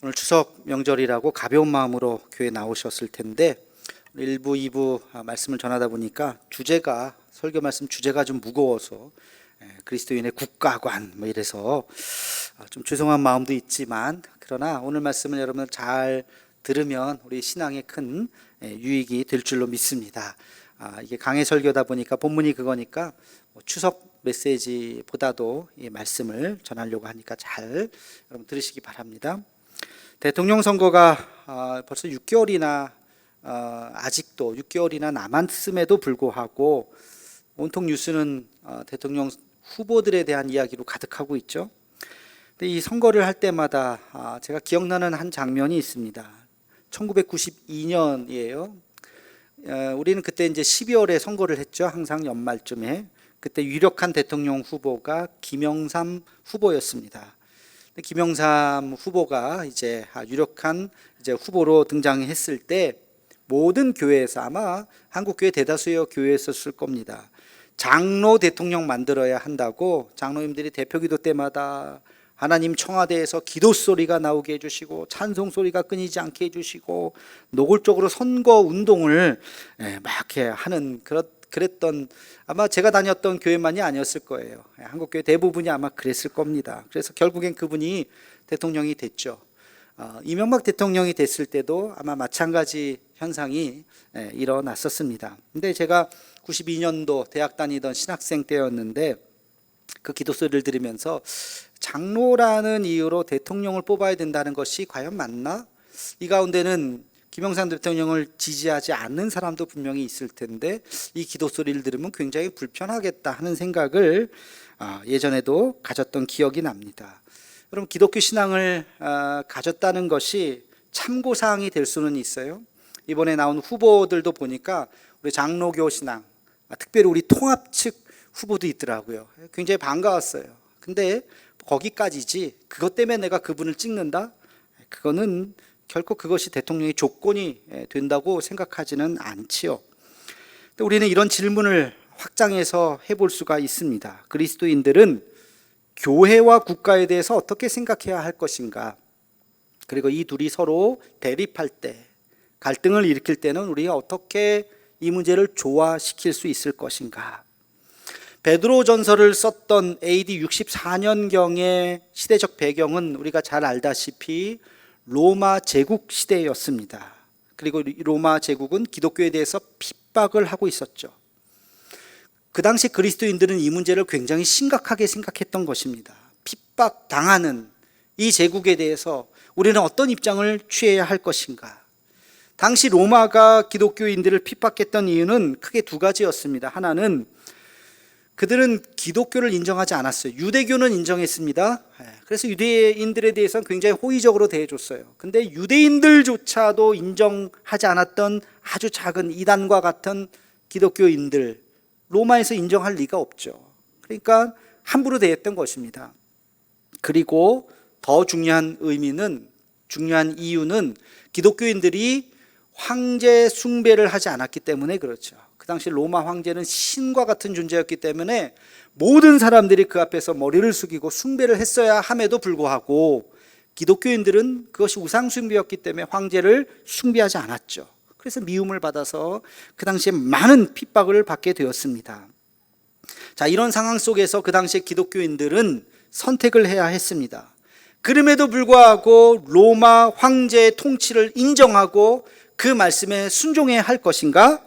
오늘 추석 명절이라고 가벼운 마음으로 교회 나오셨을 텐데 1부, 2부 말씀을 전하다 보니까 설교 말씀 주제가 좀 무거워서 그리스도인의 국가관 이래서 좀 죄송한 마음도 있지만, 그러나 오늘 말씀을 여러분 잘 들으면 우리 신앙에 큰 유익이 될 줄로 믿습니다. 이게 강해 설교다 보니까 본문이 그거니까 추석 메시지보다도 이 말씀을 전하려고 하니까 잘 여러분 들으시기 바랍니다. 대통령 선거가 벌써 6개월이나 아직도 6개월이나 남았음에도 불구하고 온통 뉴스는 대통령 후보들에 대한 이야기로 가득하고 있죠. 근데 이 선거를 할 때마다 제가 기억나는 한 장면이 있습니다. 1992년이에요. 우리는 그때 이제 12월에 선거를 했죠. 항상 연말쯤에. 그때 유력한 대통령 후보가 김영삼 후보였습니다. 김영삼 후보가 이제 유력한 후보로 등장했을 때 모든 교회에서, 아마 한국 교회 대다수의 교회에서 쓸 겁니다. 장로 대통령 만들어야 한다고 장로님들이 대표기도 때마다 하나님 청와대에서 기도 소리가 나오게 해주시고 찬송 소리가 끊이지 않게 해주시고 노골적으로 선거 운동을 막 이렇게 하는 그랬던, 아마 제가 다녔던 교회만이 아니었을 거예요. 한국 교회 대부분이 아마 그랬을 겁니다. 그래서 결국엔 그분이 대통령이 됐죠. 이명박 대통령이 됐을 때도 아마 마찬가지 현상이 일어났었습니다. 근데 제가 92년도 대학 다니던 신학생 때였는데 그 기도 소리를 들으면서 장로라는 이유로 대통령을 뽑아야 된다는 것이 과연 맞나? 이 가운데는 김영삼 대통령을 지지하지 않는 사람도 분명히 있을 텐데 이 기도 소리를 들으면 굉장히 불편하겠다 하는 생각을 예전에도 가졌던 기억이 납니다. 여러분, 기독교 신앙을 가졌다는 것이 참고사항이 될 수는 있어요. 이번에 나온 후보들도 보니까 우리 장로교 신앙, 특별히 우리 통합 측 후보도 있더라고요. 굉장히 반가웠어요. 근데 거기까지지, 그것 때문에 내가 그분을 찍는다? 그거는 결코 그것이 대통령의 조건이 된다고 생각하지는 않지요. 우리는 이런 질문을 확장해서 해볼 수가 있습니다. 그리스도인들은 교회와 국가에 대해서 어떻게 생각해야 할 것인가? 그리고 이 둘이 서로 대립할 때, 갈등을 일으킬 때는 우리가 어떻게 이 문제를 조화시킬 수 있을 것인가? 베드로전서를 썼던 AD 64년경의 시대적 배경은 우리가 잘 알다시피 로마 제국 시대였습니다. 그리고 로마 제국은 기독교에 대해서 핍박을 하고 있었죠. 그 당시 그리스도인들은 이 문제를 굉장히 심각하게 생각했던 것입니다. 핍박당하는 이 제국에 대해서 우리는 어떤 입장을 취해야 할 것인가? 당시 로마가 기독교인들을 핍박했던 이유는 크게 두 가지였습니다. 하나는 그들은 기독교를 인정하지 않았어요. 유대교는 인정했습니다. 그래서 유대인들에 대해서는 굉장히 호의적으로 대해줬어요. 근데 유대인들조차도 인정하지 않았던 아주 작은 이단과 같은 기독교인들, 로마에서 인정할 리가 없죠. 그러니까 함부로 대했던 것입니다. 그리고 더 중요한 이유는 기독교인들이 황제 숭배를 하지 않았기 때문에 그렇죠. 그 당시 로마 황제는 신과 같은 존재였기 때문에 모든 사람들이 그 앞에서 머리를 숙이고 숭배를 했어야 함에도 불구하고 기독교인들은 그것이 우상 숭배였기 때문에 황제를 숭배하지 않았죠. 그래서 미움을 받아서 그 당시에 많은 핍박을 받게 되었습니다. 자, 이런 상황 속에서 그 당시에 기독교인들은 선택을 해야 했습니다. 그럼에도 불구하고 로마 황제의 통치를 인정하고 그 말씀에 순종해야 할 것인가?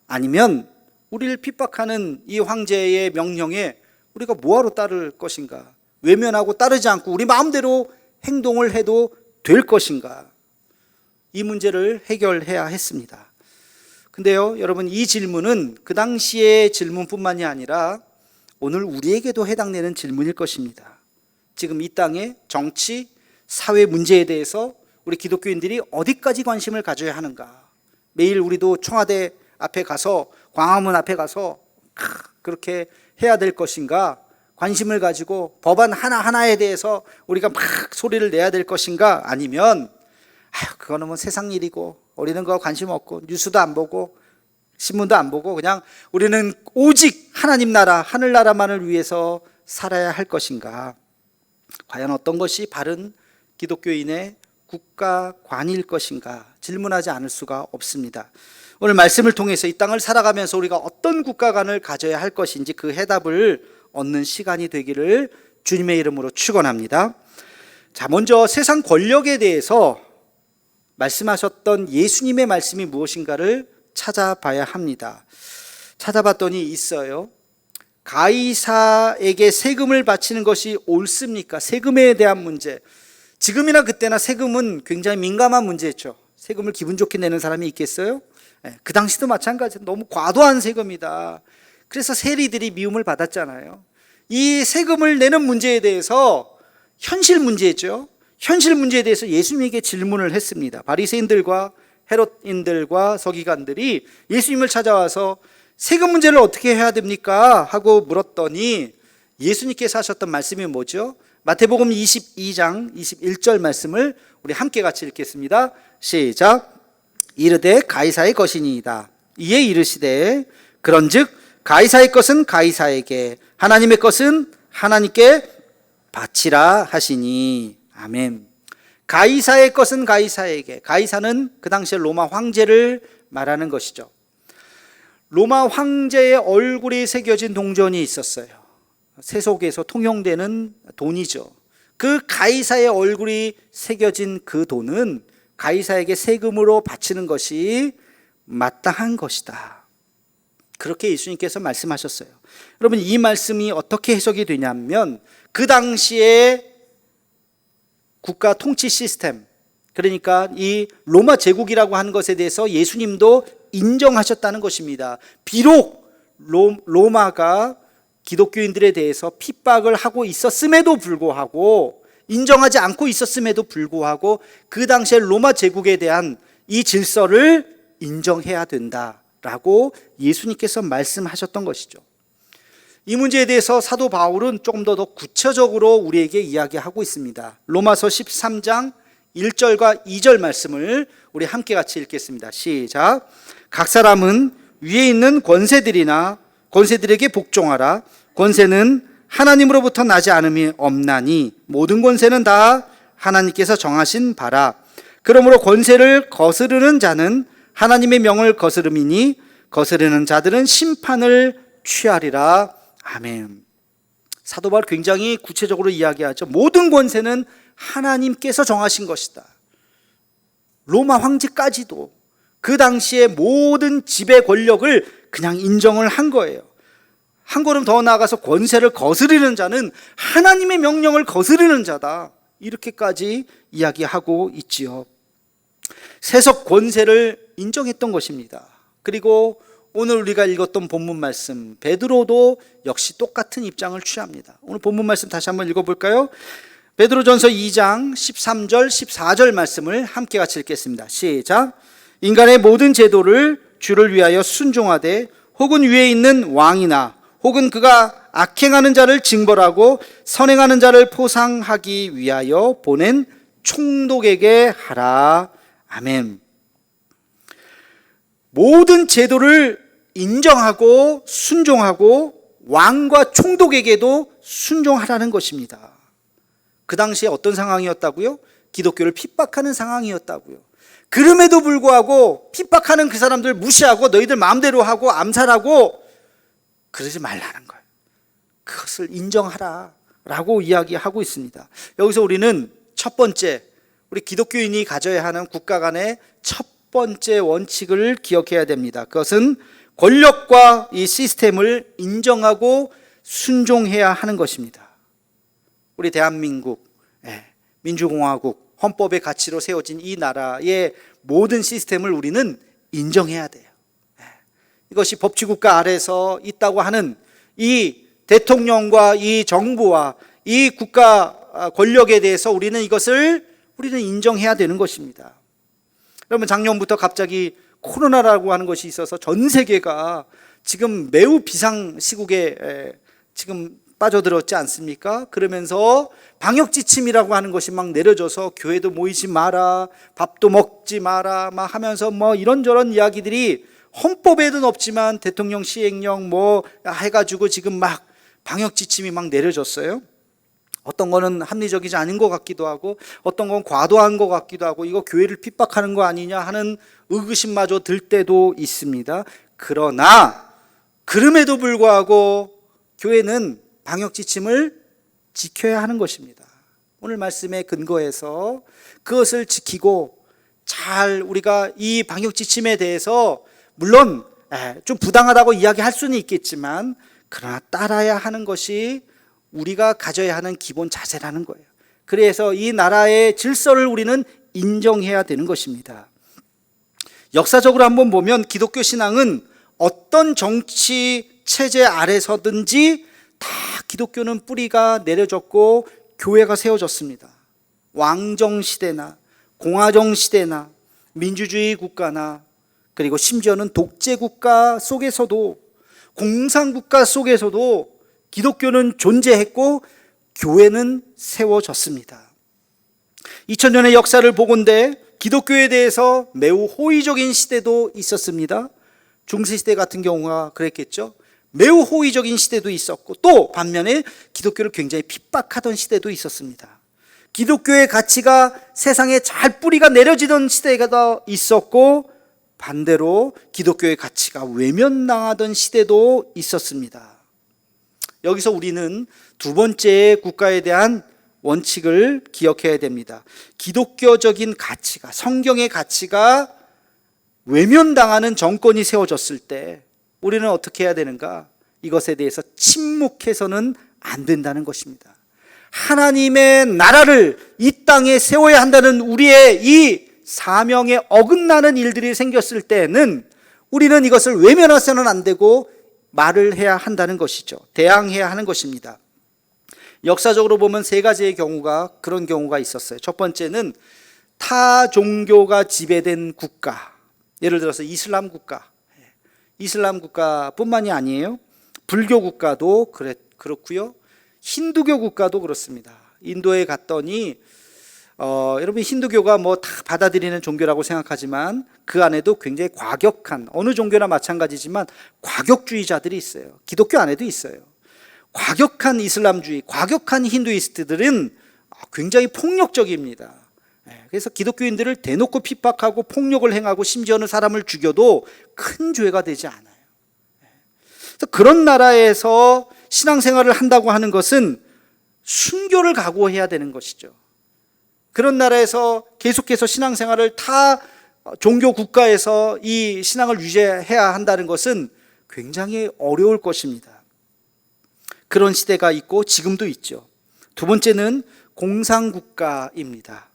아니면 우리를 핍박하는 이 황제의 명령에 우리가 뭐하러 따를 것인가? 외면하고 따르지 않고 우리 마음대로 행동을 해도 될 것인가? 이 문제를 해결해야 했습니다. 근데요, 여러분, 이 질문은 그 당시의 질문뿐만이 아니라 오늘 우리에게도 해당되는 질문일 것입니다. 지금 이 땅의 정치, 사회 문제에 대해서 우리 기독교인들이 어디까지 관심을 가져야 하는가? 매일 우리도 청와대 앞에 가서, 광화문 앞에 가서 그렇게 해야 될 것인가? 관심을 가지고 법안 하나하나에 대해서 우리가 막 소리를 내야 될 것인가? 아니면 그거는 뭐 세상 일이고 우리는 그거 관심 없고 뉴스도 안 보고 신문도 안 보고 그냥 우리는 오직 하나님 나라, 하늘나라만을 위해서 살아야 할 것인가? 과연 어떤 것이 바른 기독교인의 국가관일 것인가 질문하지 않을 수가 없습니다. 오늘 말씀을 통해서 이 땅을 살아가면서 우리가 어떤 국가관을 가져야 할 것인지 그 해답을 얻는 시간이 되기를 주님의 이름으로 축원합니다. 자, 먼저 세상 권력에 대해서 말씀하셨던 예수님의 말씀이 무엇인가를 찾아봐야 합니다. 찾아봤더니 있어요. 가이사에게 세금을 바치는 것이 옳습니까? 세금에 대한 문제. 지금이나 그때나 세금은 굉장히 민감한 문제였죠. 세금을 기분 좋게 내는 사람이 있겠어요? 그 당시도 마찬가지로 너무 과도한 세금이다. 그래서 세리들이 미움을 받았잖아요. 이 세금을 내는 문제에 대해서 현실 문제죠. 현실 문제에 대해서 예수님에게 질문을 했습니다. 바리새인들과 헤롯인들과 서기관들이 예수님을 찾아와서 세금 문제를 어떻게 해야 됩니까? 하고 물었더니 예수님께서 하셨던 말씀이 뭐죠? 마태복음 22장 21절 말씀을 우리 함께 같이 읽겠습니다. 시작. 이르되 가이사의 것이니이다. 이에 이르시되 그런즉 가이사의 것은 가이사에게 하나님의 것은 하나님께 바치라 하시니. 아멘. 가이사의 것은 가이사에게. 가이사는 그 당시에 로마 황제를 말하는 것이죠. 로마 황제의 얼굴이 새겨진 동전이 있었어요. 세속에서 통용되는 돈이죠. 그 가이사의 얼굴이 새겨진 그 돈은 가이사에게 세금으로 바치는 것이 마땅한 것이다. 그렇게 예수님께서 말씀하셨어요. 여러분, 이 말씀이 어떻게 해석이 되냐면 그 당시에 국가 통치 시스템, 그러니까 이 로마 제국이라고 하는 것에 대해서 예수님도 인정하셨다는 것입니다. 비록 로마가 기독교인들에 대해서 핍박을 하고 있었음에도 불구하고, 인정하지 않고 있었음에도 불구하고 그 당시에 로마 제국에 대한 이 질서를 인정해야 된다라고 예수님께서 말씀하셨던 것이죠. 이 문제에 대해서 사도 바울은 조금 더 구체적으로 우리에게 이야기하고 있습니다. 로마서 13장 1절과 2절 말씀을 우리 함께 같이 읽겠습니다. 시작. 각 사람은 위에 있는 권세들에게 복종하라. 권세는 하나님으로부터 나지 않음이 없나니 모든 권세는 다 하나님께서 정하신 바라. 그러므로 권세를 거스르는 자는 하나님의 명을 거스름이니 거스르는 자들은 심판을 취하리라. 아멘. 사도 바울 굉장히 구체적으로 이야기하죠. 모든 권세는 하나님께서 정하신 것이다. 로마 황제까지도 그 당시에 모든 지배 권력을 그냥 인정을 한 거예요. 한 걸음 더 나아가서 권세를 거스르는 자는 하나님의 명령을 거스르는 자다. 이렇게까지 이야기하고 있지요. 세속 권세를 인정했던 것입니다. 그리고 오늘 우리가 읽었던 본문 말씀, 베드로도 역시 똑같은 입장을 취합니다. 오늘 본문 말씀 다시 한번 읽어볼까요? 베드로전서 2장 13절 14절 말씀을 함께 같이 읽겠습니다. 시작. 인간의 모든 제도를 주를 위하여 순종하되 혹은 위에 있는 왕이나 혹은 그가 악행하는 자를 징벌하고 선행하는 자를 포상하기 위하여 보낸 총독에게 하라. 아멘. 모든 제도를 인정하고 순종하고 왕과 총독에게도 순종하라는 것입니다. 그 당시에 어떤 상황이었다고요? 기독교를 핍박하는 상황이었다고요. 그럼에도 불구하고 핍박하는 그 사람들 무시하고 너희들 마음대로 하고 암살하고 그러지 말라는 거예요. 그것을 인정하라 라고 이야기하고 있습니다. 여기서 우리는 첫 번째, 우리 기독교인이 가져야 하는 국가 간의 첫 번째 원칙을 기억해야 됩니다. 그것은 권력과 이 시스템을 인정하고 순종해야 하는 것입니다. 우리 대한민국 민주공화국 헌법의 가치로 세워진 이 나라의 모든 시스템을 우리는 인정해야 돼요. 이것이 법치국가 아래서 있다고 하는 이 대통령과 이 정부와 이 국가 권력에 대해서 우리는 인정해야 되는 것입니다. 여러분, 작년부터 갑자기 코로나라고 하는 것이 있어서 전 세계가 지금 매우 비상시국에 지금 빠져들었지 않습니까? 그러면서 방역지침이라고 하는 것이 막 내려져서 교회도 모이지 마라, 밥도 먹지 마라 막 하면서 뭐 이런저런 이야기들이 헌법에는 없지만 대통령 시행령 뭐 해가지고 지금 막 방역지침이 막 내려졌어요. 어떤 거는 합리적이지 않은 것 같기도 하고 어떤 건 과도한 것 같기도 하고 이거 교회를 핍박하는 거 아니냐 하는 의구심마저 들 때도 있습니다. 그러나 그럼에도 불구하고 교회는 방역 지침을 지켜야 하는 것입니다. 오늘 말씀에 근거해서 그것을 지키고 잘 우리가 이 방역 지침에 대해서 물론 좀 부당하다고 이야기할 수는 있겠지만 그러나 따라야 하는 것이 우리가 가져야 하는 기본 자세라는 거예요. 그래서 이 나라의 질서를 우리는 인정해야 되는 것입니다. 역사적으로 한번 보면 기독교 신앙은 어떤 정치 체제 아래서든지 다 기독교는 뿌리가 내려졌고 교회가 세워졌습니다. 왕정 시대나 공화정 시대나 민주주의 국가나 그리고 심지어는 독재 국가 속에서도 공산국가 속에서도 기독교는 존재했고 교회는 세워졌습니다. 2000년의 역사를 보건대 기독교에 대해서 매우 호의적인 시대도 있었습니다. 중세시대 같은 경우가 그랬겠죠. 매우 호의적인 시대도 있었고 또 반면에 기독교를 굉장히 핍박하던 시대도 있었습니다. 기독교의 가치가 세상에 잘 뿌리가 내려지던 시대가 있었고 반대로 기독교의 가치가 외면당하던 시대도 있었습니다. 여기서 우리는 두 번째 국가에 대한 원칙을 기억해야 됩니다. 기독교적인 가치가, 성경의 가치가 외면당하는 정권이 세워졌을 때 우리는 어떻게 해야 되는가? 이것에 대해서 침묵해서는 안 된다는 것입니다. 하나님의 나라를 이 땅에 세워야 한다는 우리의 이 사명에 어긋나는 일들이 생겼을 때는 우리는 이것을 외면해서는 안 되고 말을 해야 한다는 것이죠. 대항해야 하는 것입니다. 역사적으로 보면 세 가지의 경우가 그런 경우가 있었어요. 첫 번째는 타 종교가 지배된 국가, 예를 들어서 이슬람 국가, 이슬람 국가뿐만이 아니에요. 불교 국가도 그렇고요. 힌두교 국가도 그렇습니다. 인도에 갔더니 여러분 힌두교가 뭐 다 받아들이는 종교라고 생각하지만 그 안에도 굉장히 과격한, 어느 종교나 마찬가지지만 과격주의자들이 있어요. 기독교 안에도 있어요. 과격한 이슬람주의, 과격한 힌두이스트들은 굉장히 폭력적입니다. 그래서 기독교인들을 대놓고 핍박하고 폭력을 행하고 심지어는 사람을 죽여도 큰 죄가 되지 않아요. 그래서 그런 나라에서 신앙생활을 한다고 하는 것은 순교를 각오해야 되는 것이죠. 그런 나라에서 계속해서 신앙생활을 타 종교 국가에서 이 신앙을 유지해야 한다는 것은 굉장히 어려울 것입니다. 그런 시대가 있고 지금도 있죠. 두 번째는 공산국가입니다.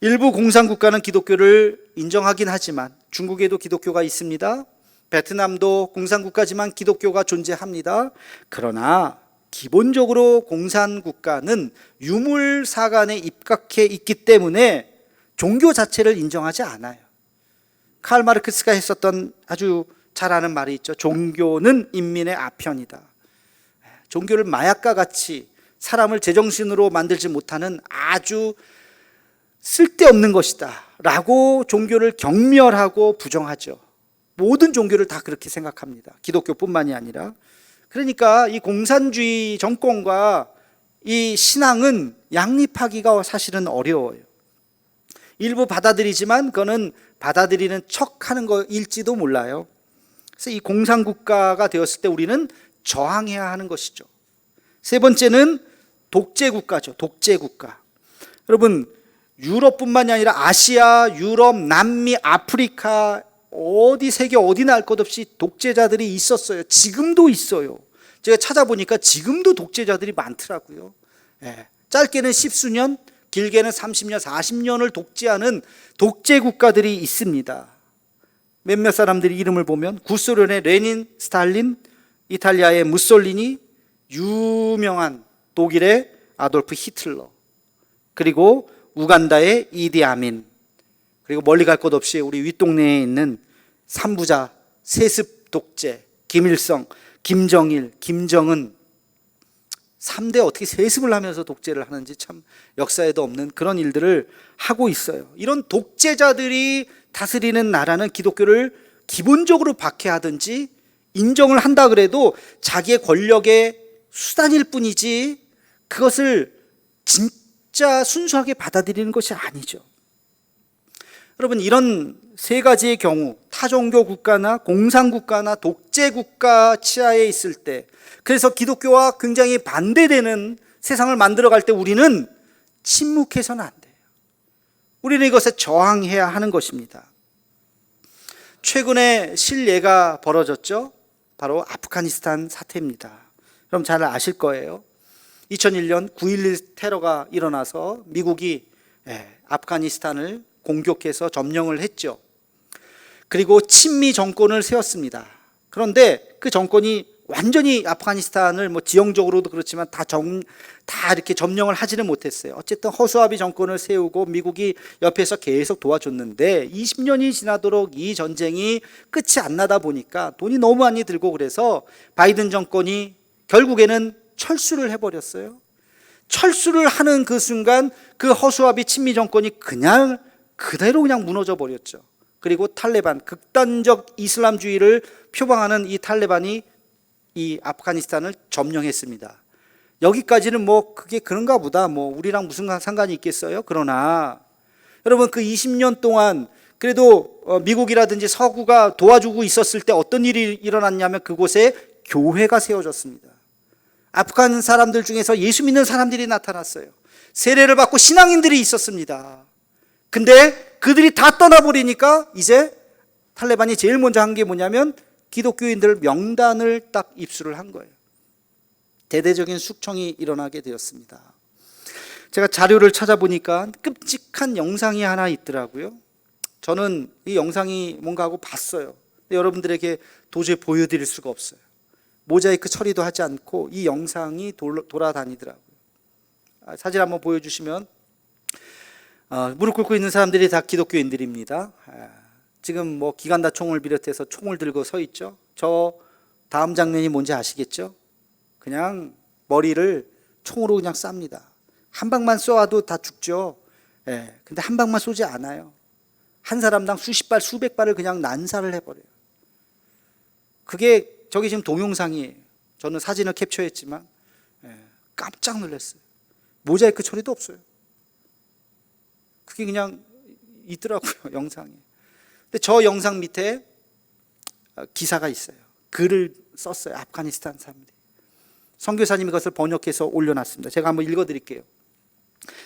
일부 공산국가는 기독교를 인정하긴 하지만 중국에도 기독교가 있습니다. 베트남도 공산국가지만 기독교가 존재합니다. 그러나 기본적으로 공산국가는 유물사관에 입각해 있기 때문에 종교 자체를 인정하지 않아요. 칼 마르크스가 했었던 아주 잘 아는 말이 있죠. 종교는 인민의 아편이다. 종교를 마약과 같이 사람을 제정신으로 만들지 못하는 아주 쓸데없는 것이다 라고 종교를 경멸하고 부정하죠. 모든 종교를 다 그렇게 생각합니다. 기독교뿐만이 아니라. 그러니까 이 공산주의 정권과 이 신앙은 양립하기가 사실은 어려워요. 일부 받아들이지만 그거는 받아들이는 척하는 거일지도 몰라요. 그래서 이 공산국가가 되었을 때 우리는 저항해야 하는 것이죠. 세 번째는 독재국가죠. 독재국가. 여러분 유럽뿐만이 아니라 아시아, 유럽, 남미, 아프리카 어디 세계 어디나 할 것 없이 독재자들이 있었어요. 지금도 있어요. 제가 찾아보니까 지금도 독재자들이 많더라고요. 짧게는 10수년, 길게는 30년, 40년을 독재하는 독재 국가들이 있습니다. 몇몇 사람들이 이름을 보면 구소련의 레닌, 스탈린, 이탈리아의 무솔리니, 유명한 독일의 아돌프 히틀러, 그리고 우간다의 이디 아민, 그리고 멀리 갈 것 없이 우리 윗동네에 있는 삼부자 세습 독재 김일성, 김정일, 김정은 3대 어떻게 세습을 하면서 독재를 하는지 참 역사에도 없는 그런 일들을 하고 있어요. 이런 독재자들이 다스리는 나라는 기독교를 기본적으로 박해하든지 인정을 한다 그래도 자기의 권력의 수단일 뿐이지 그것을 진짜 순수하게 받아들이는 것이 아니죠. 여러분, 이런 세 가지의 경우, 타종교 국가나 공산국가나 독재국가 치하에 있을 때, 그래서 기독교와 굉장히 반대되는 세상을 만들어갈 때 우리는 침묵해서는 안 돼요. 우리는 이것에 저항해야 하는 것입니다. 최근에 실예가 벌어졌죠. 바로 아프가니스탄 사태입니다. 여러분 잘 아실 거예요. 2001년 9.11 테러가 일어나서 미국이 아프가니스탄을 공격해서 점령을 했죠. 그리고 친미 정권을 세웠습니다. 그런데 그 정권이 완전히 아프가니스탄을 지형적으로도 그렇지만 다 이렇게 점령을 하지는 못했어요. 어쨌든 허수아비 정권을 세우고 미국이 옆에서 계속 도와줬는데 20년이 지나도록 이 전쟁이 끝이 안 나다 보니까 돈이 너무 많이 들고 그래서 바이든 정권이 결국에는 철수를 해버렸어요. 철수를 하는 그 순간 그 허수아비 친미 정권이 그대로 무너져 버렸죠. 그리고 탈레반, 극단적 이슬람주의를 표방하는 이 탈레반이 이 아프가니스탄을 점령했습니다. 여기까지는 그게 그런가 보다, 우리랑 무슨 상관이 있겠어요? 그러나 여러분, 그 20년 동안 그래도 미국이라든지 서구가 도와주고 있었을 때 어떤 일이 일어났냐면 그곳에 교회가 세워졌습니다. 아프간 사람들 중에서 예수 믿는 사람들이 나타났어요. 세례를 받고 신앙인들이 있었습니다. 근데 그들이 다 떠나버리니까 이제 탈레반이 제일 먼저 한 게 뭐냐면 기독교인들 명단을 딱 입수를 한 거예요. 대대적인 숙청이 일어나게 되었습니다. 제가 자료를 찾아보니까 끔찍한 영상이 하나 있더라고요. 저는 이 영상이 뭔가 하고 봤어요. 근데 여러분들에게 도저히 보여드릴 수가 없어요. 모자이크 처리도 하지 않고 이 영상이 돌아다니더라고요. 사진 한번 보여주시면, 무릎 꿇고 있는 사람들이 다 기독교인들입니다. 지금 기관다총을 비롯해서 총을 들고 서 있죠. 저 다음 장면이 뭔지 아시겠죠? 그냥 머리를 총으로 그냥 쌉니다. 한 방만 쏘아도 다 죽죠. 근데 한 방만 쏘지 않아요. 한 사람당 수십 발, 수백 발을 그냥 난사를 해버려요. 그게 저기 지금 동영상이에요. 저는 사진을 캡처했지만 깜짝 놀랐어요. 모자이크 처리도 없어요. 그게 그냥 있더라고요, 영상에. 근데 저 영상 밑에 기사가 있어요. 글을 썼어요. 아프가니스탄 사람들이. 선교사님이 그것을 번역해서 올려놨습니다. 제가 한번 읽어드릴게요.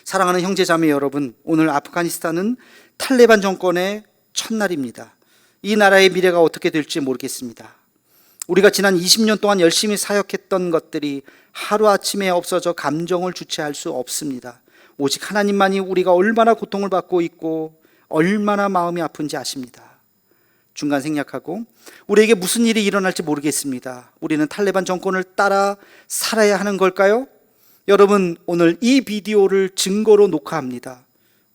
사랑하는 형제자매 여러분, 오늘 아프가니스탄은 탈레반 정권의 첫날입니다. 이 나라의 미래가 어떻게 될지 모르겠습니다. 우리가 지난 20년 동안 열심히 사역했던 것들이 하루아침에 없어져 감정을 주체할 수 없습니다. 오직 하나님만이 우리가 얼마나 고통을 받고 있고 얼마나 마음이 아픈지 아십니다. 중간 생략하고, 우리에게 무슨 일이 일어날지 모르겠습니다. 우리는 탈레반 정권을 따라 살아야 하는 걸까요? 여러분, 오늘 이 비디오를 증거로 녹화합니다.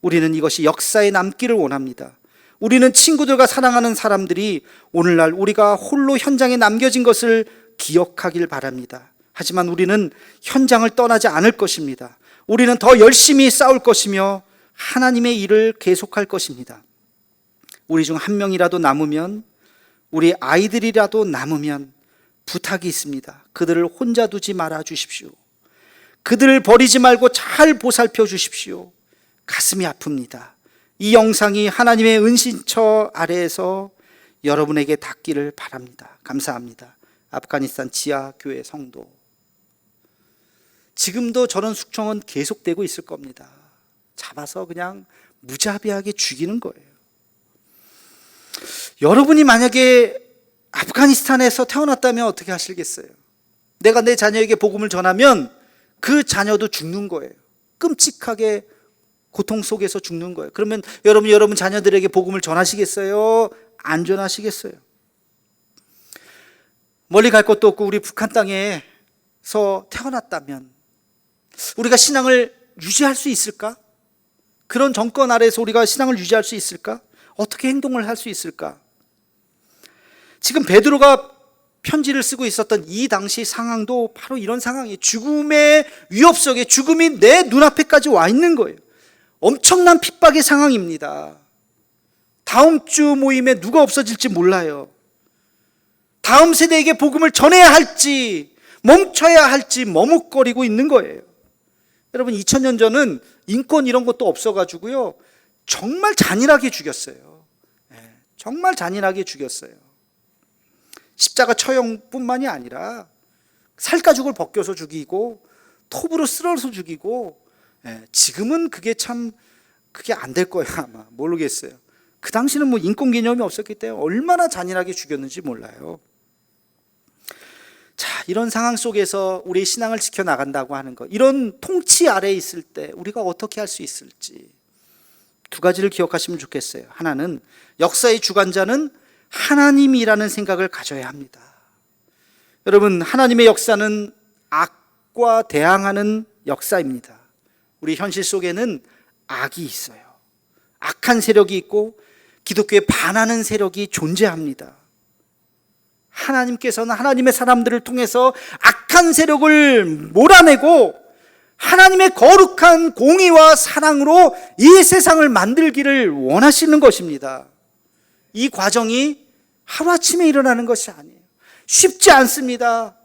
우리는 이것이 역사에 남기를 원합니다. 우리는 친구들과 사랑하는 사람들이 오늘날 우리가 홀로 현장에 남겨진 것을 기억하길 바랍니다. 하지만 우리는 현장을 떠나지 않을 것입니다. 우리는 더 열심히 싸울 것이며 하나님의 일을 계속할 것입니다. 우리 중 한 명이라도 남으면, 우리 아이들이라도 남으면 부탁이 있습니다. 그들을 혼자 두지 말아 주십시오. 그들을 버리지 말고 잘 보살펴 주십시오. 가슴이 아픕니다. 이 영상이 하나님의 은신처 아래에서 여러분에게 닿기를 바랍니다. 감사합니다. 아프가니스탄 지하교회 성도. 지금도 저런 숙청은 계속되고 있을 겁니다. 잡아서 그냥 무자비하게 죽이는 거예요. 여러분이 만약에 아프가니스탄에서 태어났다면 어떻게 하시겠어요? 내가 내 자녀에게 복음을 전하면 그 자녀도 죽는 거예요. 끔찍하게 고통 속에서 죽는 거예요. 그러면 여러분 자녀들에게 복음을 전하시겠어요? 안 전하시겠어요? 멀리 갈 것도 없고 우리 북한 땅에서 태어났다면 우리가 신앙을 유지할 수 있을까? 그런 정권 아래에서 우리가 신앙을 유지할 수 있을까? 어떻게 행동을 할 수 있을까? 지금 베드로가 편지를 쓰고 있었던 이 당시 상황도 바로 이런 상황이에요. 죽음의 위협 속에 죽음이 내 눈앞에까지 와 있는 거예요. 엄청난 핍박의 상황입니다. 다음 주 모임에 누가 없어질지 몰라요. 다음 세대에게 복음을 전해야 할지 멈춰야 할지 머뭇거리고 있는 거예요. 여러분 2000년 전은 인권 이런 것도 없어가지고요 정말 잔인하게 죽였어요. 정말 잔인하게 죽였어요. 십자가 처형뿐만이 아니라 살가죽을 벗겨서 죽이고 톱으로 쓸어서 죽이고, 지금은 그게 안 될 거야 아마. 모르겠어요. 그 당시는 뭐 인권 개념이 없었기 때문에 얼마나 잔인하게 죽였는지 몰라요. 자, 이런 상황 속에서 우리의 신앙을 지켜나간다고 하는 것, 이런 통치 아래에 있을 때 우리가 어떻게 할 수 있을지 두 가지를 기억하시면 좋겠어요. 하나는 역사의 주관자는 하나님이라는 생각을 가져야 합니다. 여러분, 하나님의 역사는 악과 대항하는 역사입니다. 우리 현실 속에는 악이 있어요. 악한 세력이 있고 기독교에 반하는 세력이 존재합니다. 하나님께서는 하나님의 사람들을 통해서 악한 세력을 몰아내고 하나님의 거룩한 공의와 사랑으로 이 세상을 만들기를 원하시는 것입니다. 이 과정이 하루아침에 일어나는 것이 아니에요. 쉽지 않습니다.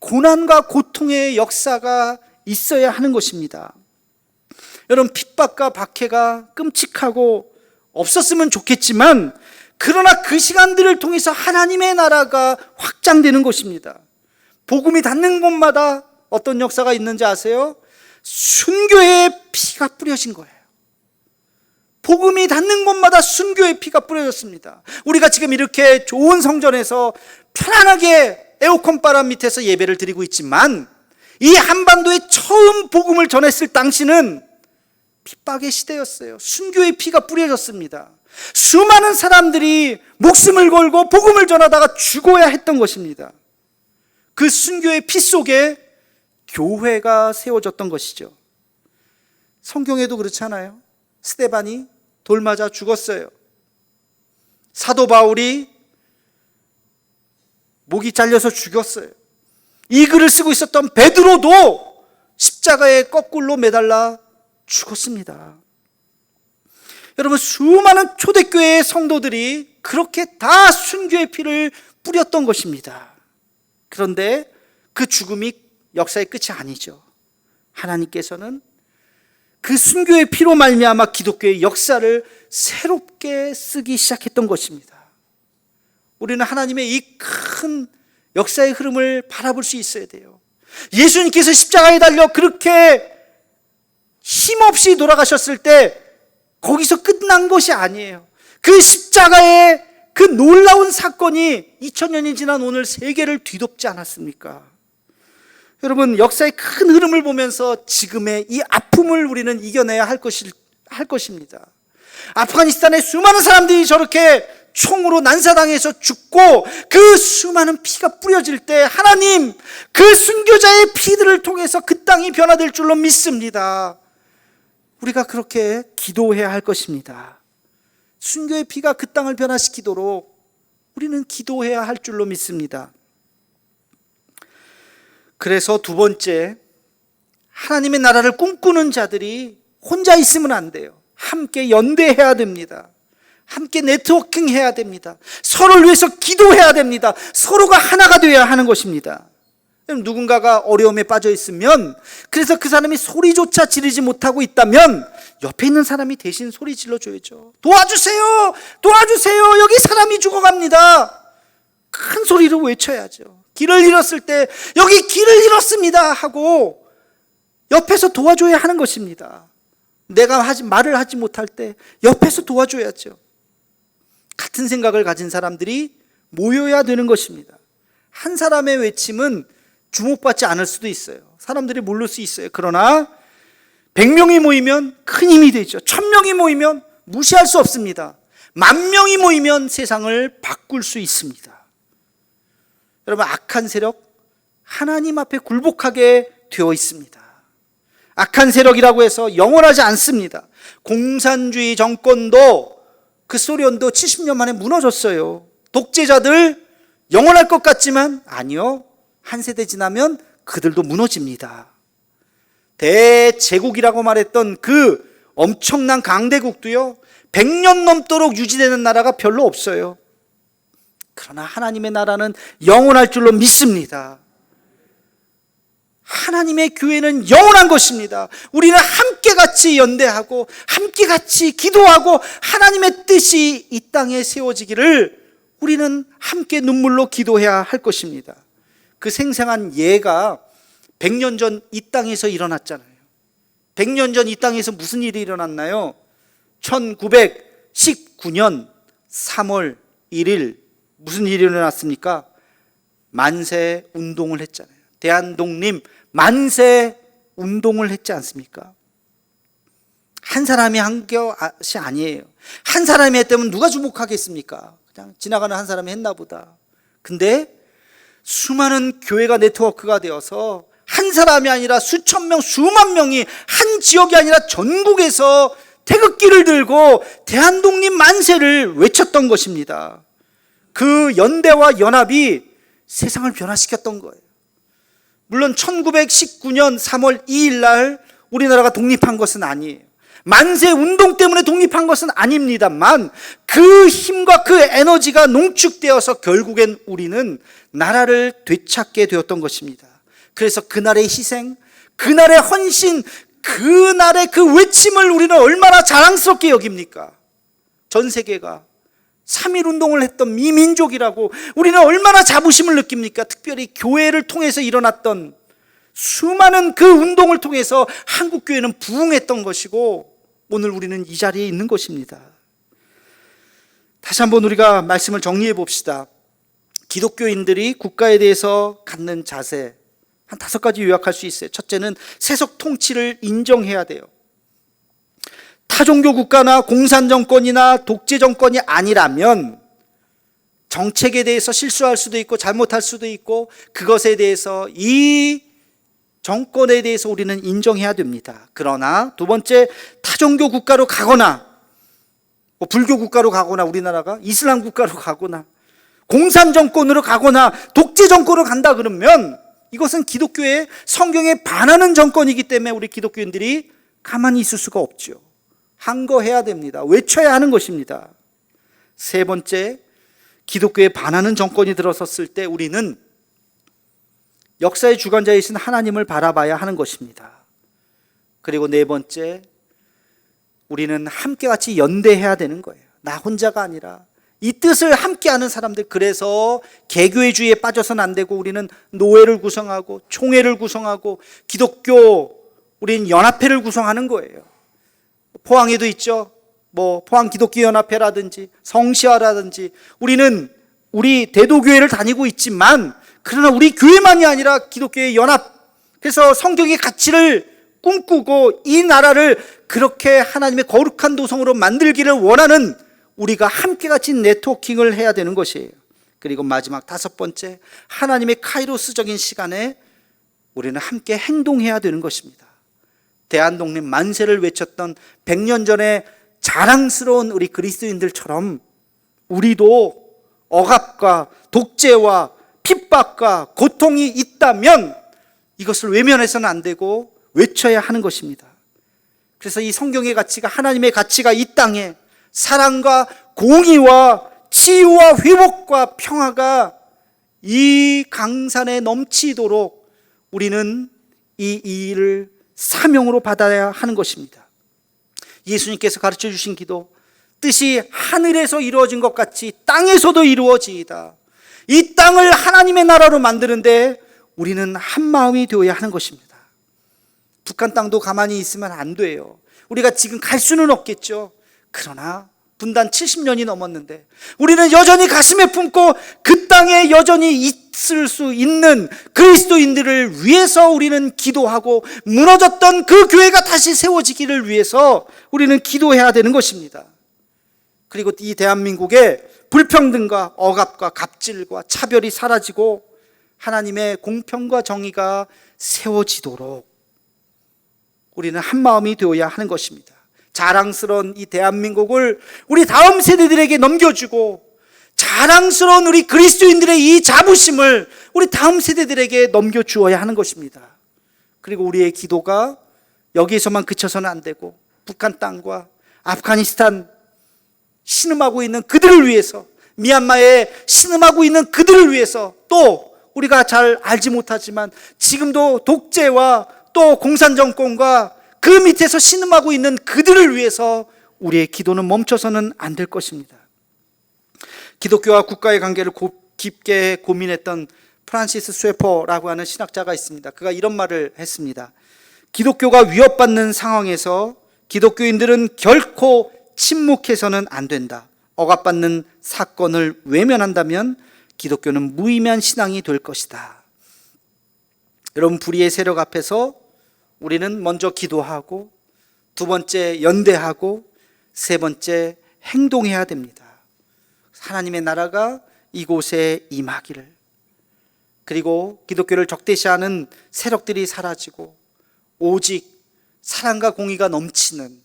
고난과 고통의 역사가 있어야 하는 것입니다. 여러분, 핍박과 박해가 끔찍하고 없었으면 좋겠지만, 그러나 그 시간들을 통해서 하나님의 나라가 확장되는 것입니다. 복음이 닿는 곳마다 어떤 역사가 있는지 아세요? 순교의 피가 뿌려진 거예요. 복음이 닿는 곳마다 순교의 피가 뿌려졌습니다. 우리가 지금 이렇게 좋은 성전에서 편안하게 에어컨 바람 밑에서 예배를 드리고 있지만, 이 한반도에 처음 복음을 전했을 당시는 핍박의 시대였어요. 순교의 피가 뿌려졌습니다. 수많은 사람들이 목숨을 걸고 복음을 전하다가 죽어야 했던 것입니다. 그 순교의 피 속에 교회가 세워졌던 것이죠. 성경에도 그렇잖아요. 스데반이 돌 맞아 죽었어요. 사도 바울이 목이 잘려서 죽였어요. 이 글을 쓰고 있었던 베드로도 십자가에 거꾸로 매달라 죽었습니다. 여러분, 수많은 초대교회의 성도들이 그렇게 다 순교의 피를 뿌렸던 것입니다. 그런데 그 죽음이 역사의 끝이 아니죠. 하나님께서는 그 순교의 피로 말미암아 기독교의 역사를 새롭게 쓰기 시작했던 것입니다. 우리는 하나님의 이 큰 역사의 흐름을 바라볼 수 있어야 돼요. 예수님께서 십자가에 달려 그렇게 힘없이 돌아가셨을 때 거기서 끝난 것이 아니에요. 그 십자가의 그 놀라운 사건이 2000년이 지난 오늘 세계를 뒤덮지 않았습니까? 여러분, 역사의 큰 흐름을 보면서 지금의 이 아픔을 우리는 이겨내야 할 것입니다. 아프가니스탄의 수많은 사람들이 저렇게 총으로 난사당해서 죽고 그 수많은 피가 뿌려질 때 하나님, 그 순교자의 피들을 통해서 그 땅이 변화될 줄로 믿습니다. 우리가 그렇게 기도해야 할 것입니다. 순교의 피가 그 땅을 변화시키도록 우리는 기도해야 할 줄로 믿습니다. 그래서 두 번째, 하나님의 나라를 꿈꾸는 자들이 혼자 있으면 안 돼요. 함께 연대해야 됩니다. 함께 네트워킹 해야 됩니다. 서로를 위해서 기도해야 됩니다. 서로가 하나가 되어야 하는 것입니다. 누군가가 어려움에 빠져 있으면, 그래서 그 사람이 소리조차 지르지 못하고 있다면 옆에 있는 사람이 대신 소리 질러줘야죠. 도와주세요! 도와주세요! 여기 사람이 죽어갑니다. 큰 소리로 외쳐야죠. 길을 잃었을 때 여기 길을 잃었습니다 하고 옆에서 도와줘야 하는 것입니다. 내가 말을 하지 못할 때 옆에서 도와줘야죠. 같은 생각을 가진 사람들이 모여야 되는 것입니다. 한 사람의 외침은 주목받지 않을 수도 있어요. 사람들이 모를 수 있어요. 그러나 100명이 모이면 큰 힘이 되죠. 1000명이 모이면 무시할 수 없습니다. 10,000명이 모이면 세상을 바꿀 수 있습니다. 여러분, 악한 세력 하나님 앞에 굴복하게 되어 있습니다. 악한 세력이라고 해서 영원하지 않습니다. 공산주의 정권도, 그 소련도 70년 만에 무너졌어요. 독재자들 영원할 것 같지만 아니요, 한 세대 지나면 그들도 무너집니다. 대제국이라고 말했던 그 엄청난 강대국도요 100년 넘도록 유지되는 나라가 별로 없어요. 그러나 하나님의 나라는 영원할 줄로 믿습니다. 하나님의 교회는 영원한 것입니다. 우리는 함께 같이 연대하고 함께 같이 기도하고 하나님의 뜻이 이 땅에 세워지기를 우리는 함께 눈물로 기도해야 할 것입니다. 그 생생한 예가 100년 전 이 땅에서 일어났잖아요. 100년 전 이 땅에서 무슨 일이 일어났나요? 1919년 3월 1일 무슨 일이 일어났습니까? 만세 운동을 했잖아요. 대한독립 만세 운동을 했지 않습니까? 한 사람이 한 것이 아니에요. 한 사람이 했다면 누가 주목하겠습니까? 그냥 지나가는 한 사람이 했나 보다. 근데 수많은 교회가 네트워크가 되어서 한 사람이 아니라 수천 명, 수만 명이 한 지역이 아니라 전국에서 태극기를 들고 대한독립 만세를 외쳤던 것입니다. 그 연대와 연합이 세상을 변화시켰던 거예요. 물론 1919년 3월 2일 날 우리나라가 독립한 것은 아니에요. 만세 운동 때문에 독립한 것은 아닙니다만 그 힘과 그 에너지가 농축되어서 결국엔 우리는 나라를 되찾게 되었던 것입니다. 그래서 그날의 희생, 그날의 헌신, 그날의 그 외침을 우리는 얼마나 자랑스럽게 여깁니까? 전 세계가 3.1 운동을 했던 이 민족이라고 우리는 얼마나 자부심을 느낍니까? 특별히 교회를 통해서 일어났던 수많은 그 운동을 통해서 한국교회는 부흥했던 것이고 오늘 우리는 이 자리에 있는 것입니다. 다시 한번 우리가 말씀을 정리해 봅시다. 기독교인들이 국가에 대해서 갖는 자세 한 5가지 요약할 수 있어요. 첫째는 세속 통치를 인정해야 돼요. 타종교 국가나 공산정권이나 독재정권이 아니라면 정책에 대해서 실수할 수도 있고 잘못할 수도 있고 그것에 대해서 이 정권에 대해서 우리는 인정해야 됩니다. 그러나 두 번째, 타종교 국가로 가거나 불교 국가로 가거나 우리나라가 이슬람 국가로 가거나 공산정권으로 가거나 독재정권으로 간다 그러면 이것은 기독교의 성경에 반하는 정권이기 때문에 우리 기독교인들이 가만히 있을 수가 없죠. 항거해야 됩니다. 외쳐야 하는 것입니다. 세 번째, 기독교에 반하는 정권이 들어섰을 때 우리는 역사의 주관자이신 하나님을 바라봐야 하는 것입니다. 그리고 네 번째, 우리는 함께 같이 연대해야 되는 거예요. 나 혼자가 아니라 이 뜻을 함께하는 사람들. 그래서 개교회주의에 빠져서는 안 되고 우리는 노회를 구성하고 총회를 구성하고 기독교 우리는 연합회를 구성하는 거예요. 포항에도 있죠. 포항 기독교 연합회라든지 성시화라든지 우리는 우리 대도교회를 다니고 있지만 그러나 우리 교회만이 아니라 기독교의 연합. 그래서 성경의 가치를 꿈꾸고 이 나라를 그렇게 하나님의 거룩한 도성으로 만들기를 원하는 우리가 함께 같이 네트워킹을 해야 되는 것이에요. 그리고 마지막 5번째, 하나님의 카이로스적인 시간에 우리는 함께 행동해야 되는 것입니다. 대한독립 만세를 외쳤던 100년 전에 자랑스러운 우리 그리스도인들처럼 우리도 억압과 독재와 핍박과 고통이 있다면 이것을 외면해서는 안 되고 외쳐야 하는 것입니다. 그래서 이 성경의 가치가 하나님의 가치가 이 땅에 사랑과 공의와 치유와 회복과 평화가 이 강산에 넘치도록 우리는 이 일을 사명으로 받아야 하는 것입니다. 예수님께서 가르쳐 주신 기도, 뜻이 하늘에서 이루어진 것 같이 땅에서도 이루어지이다. 이 땅을 하나님의 나라로 만드는데 우리는 한 마음이 되어야 하는 것입니다. 북한 땅도 가만히 있으면 안 돼요. 우리가 지금 갈 수는 없겠죠. 그러나 분단 70년이 넘었는데 우리는 여전히 가슴에 품고 그 땅에 여전히 있을 수 있는 그리스도인들을 위해서 우리는 기도하고 무너졌던 그 교회가 다시 세워지기를 위해서 우리는 기도해야 되는 것입니다. 그리고 이 대한민국의 불평등과 억압과 갑질과 차별이 사라지고 하나님의 공평과 정의가 세워지도록 우리는 한 마음이 되어야 하는 것입니다. 자랑스러운 이 대한민국을 우리 다음 세대들에게 넘겨주고 자랑스러운 우리 그리스도인들의 이 자부심을 우리 다음 세대들에게 넘겨주어야 하는 것입니다. 그리고 우리의 기도가 여기에서만 그쳐서는 안 되고 북한 땅과 아프가니스탄 신음하고 있는 그들을 위해서, 미얀마에 신음하고 있는 그들을 위해서, 또 우리가 잘 알지 못하지만 지금도 독재와 또 공산정권과 그 밑에서 신음하고 있는 그들을 위해서 우리의 기도는 멈춰서는 안 될 것입니다. 기독교와 국가의 관계를 깊게 고민했던 프란시스 쇠퍼라고 하는 신학자가 있습니다. 그가 이런 말을 했습니다. 기독교가 위협받는 상황에서 기독교인들은 결코 침묵해서는 안 된다. 억압받는 사건을 외면한다면 기독교는 무의미한 신앙이 될 것이다. 여러분, 불의의 세력 앞에서 우리는 먼저 기도하고, 두 번째 연대하고, 세 번째 행동해야 됩니다. 하나님의 나라가 이곳에 임하기를, 그리고 기독교를 적대시하는 세력들이 사라지고 오직 사랑과 공의가 넘치는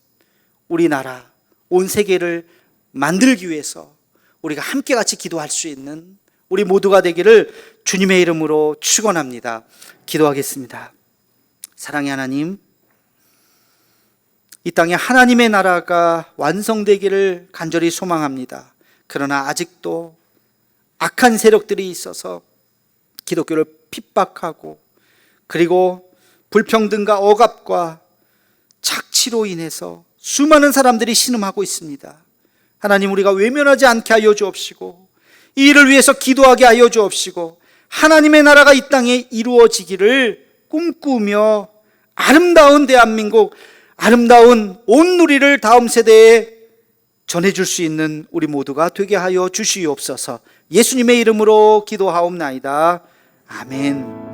우리나라, 온 세계를 만들기 위해서 우리가 함께 같이 기도할 수 있는 우리 모두가 되기를 주님의 이름으로 축원합니다. 기도하겠습니다. 사랑의 하나님, 이 땅에 하나님의 나라가 완성되기를 간절히 소망합니다. 그러나 아직도 악한 세력들이 있어서 기독교를 핍박하고, 그리고 불평등과 억압과 착취로 인해서 수많은 사람들이 신음하고 있습니다. 하나님, 우리가 외면하지 않게 하여 주옵시고, 이 일을 위해서 기도하게 하여 주옵시고, 하나님의 나라가 이 땅에 이루어지기를 꿈꾸며 아름다운 대한민국, 아름다운 온 누리를 다음 세대에 전해줄 수 있는 우리 모두가 되게 하여 주시옵소서. 예수님의 이름으로 기도하옵나이다. 아멘.